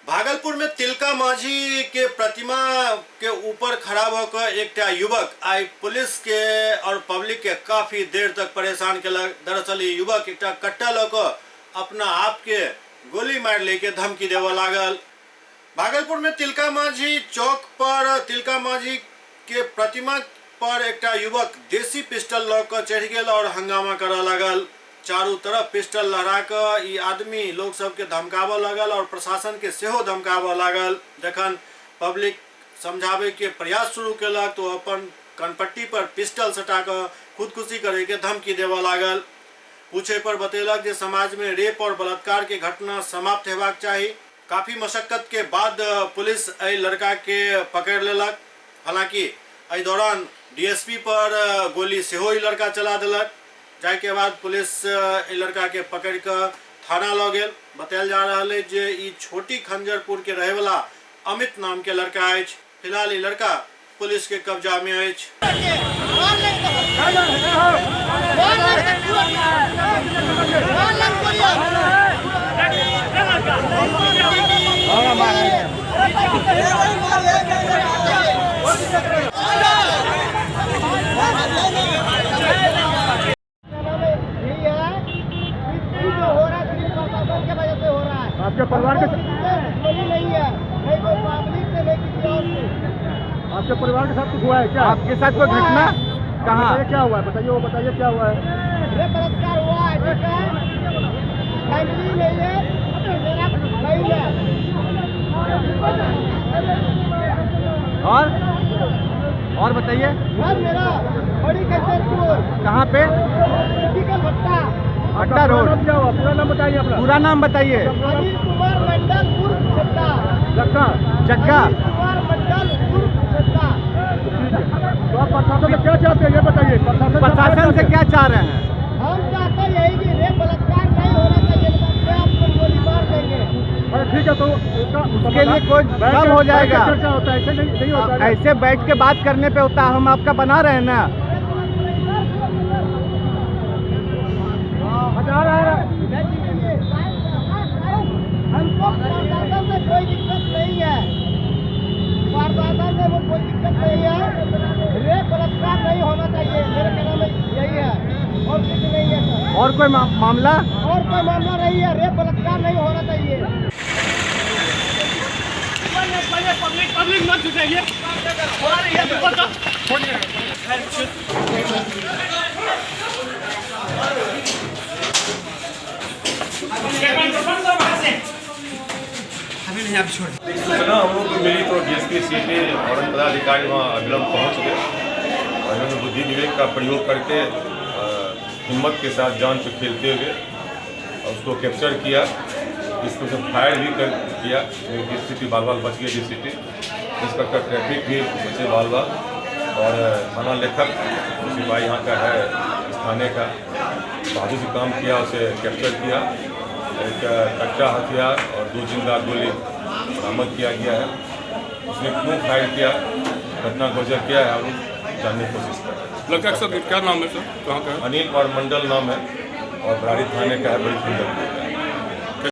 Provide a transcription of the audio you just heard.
भागलपुर में तिलका माझी के प्रतिमा के ऊपर खड़ा होकर एक युवक आई पुलिस के और पब्लिक के काफी देर तक परेशान केलक। दरअसल युवक एक कट्टा लेकर अपना आप के गोली मार लेके धमकी देवे लागल। भागलपुर में तिलका माझी चौक पर तिलका माझी के प्रतिमा पर एक युवक देसी पिस्टल लेकर चढ़ गया और हंगामा करे लागल। चारों तरफ पिस्टल लहरा कर ये आदमी लोग सबके धमकावे लगल और प्रशासन के सेहो धमकावे लागल। जखन पब्लिक समझावे के प्रयास शुरू केलक तो अपन कनपट्टी पर पिस्टल सटा कर खुदकुशी करे के धमकी देवे लागल। पूछे पर बतेलक जे समाज में रेप और बलात्कार के घटना समाप्त हेबाक चाही। काफी मशक्कत के बाद पुलिस एहि लड़का के पकड़ लेलक। हालांकि एहि दौरान डीएसपी पर गोली सेहो ई लड़का चला देलक। जाय के बाद पुलिस लड़का के पकड़ कर थाना ल गेल। बतायल जा रहा है जे ई छोटी खंजरपुर के रहे वाला अमित नाम के लड़का है। फिलहाल ये लड़का पुलिस के कब्जा में है। आपके परिवार के नहीं है, नहीं कोई पब्लिक से नहीं किसी और से। आपके परिवार के साथ कुछ हुआ है क्या? आपके साथ कोई घटना कहाँ? क्या हुआ है बताइए, वो बताइए क्या हुआ है? ये बलात्कार हुआ है, ठीक है? फैमिली नहीं है, मेरा भाई है। और बताइए। घर मेरा बड़ी खंजरपुर। कहाँ पे? भट्टा रोड। क्या हुआ? पूरा नाम बताइए अपना। पूरा नाम बताइए। अनिल कुमार मंडल उर्फ छत्ता। जग्गा जग्गा कुमार मंडल उर्फ छत्ता। तो आप प्रशासन से क्या चाहते हैं ये बताइए। प्रशासन से क्या चाह रहे हैं? हम चाहते हैं यही कि रेप बलात्कार नहीं होना चाहिए। आपको गोली मार देंगे। ठीक है, तो उसके लिए कोई सब हो जाएगा। चर्चा होता है, ऐसे नहीं होता है। ऐसे बैठ के बात करने पे होता है। हम आपका बना रहे हैं ना। हमको वारदात में कोई दिक्कत नहीं है, वारदात में वो कोई दिक्कत नहीं है। रेप बलात्कार नहीं होना चाहिए, मेरे कहने में यही है और कुछ नहीं है सर। और कोई मामला? और कोई मामला नहीं है, रेप बलात्कार नहीं होना चाहिए। पब्लिक मत जुटाइए। सूचना हम लोग को मिली तो डीएसपी सीटी और पदाधिकारी वहाँ अविलंब पहुँच गए और इन्होंने बुद्धि विवेक का प्रयोग करके हिम्मत के साथ जान पे खेलते हुए उसको कैप्चर किया। इसको से फायर भी किया। स्थिति बाल बाल बच गई। डीसीटी इंस्पेक्टर ट्रैफिक भी बचे बाल बाल और थाना लेखक सिपाही यहाँ का है थाने का बहादुर से काम किया। उसे कैप्चर किया। एक कच्चा हथियार और 2 जिंदा गोली बरामद किया गया है। उसने क्यों फायर किया, घटना को गुजर किया है, हम जानने की कोशिश कर रहे हैं। लड़का का क्या नाम है सर? कहाँ का है? अनिल और मंडल नाम है और बराड़ी थाने का है, बड़ी खंजरपुर का।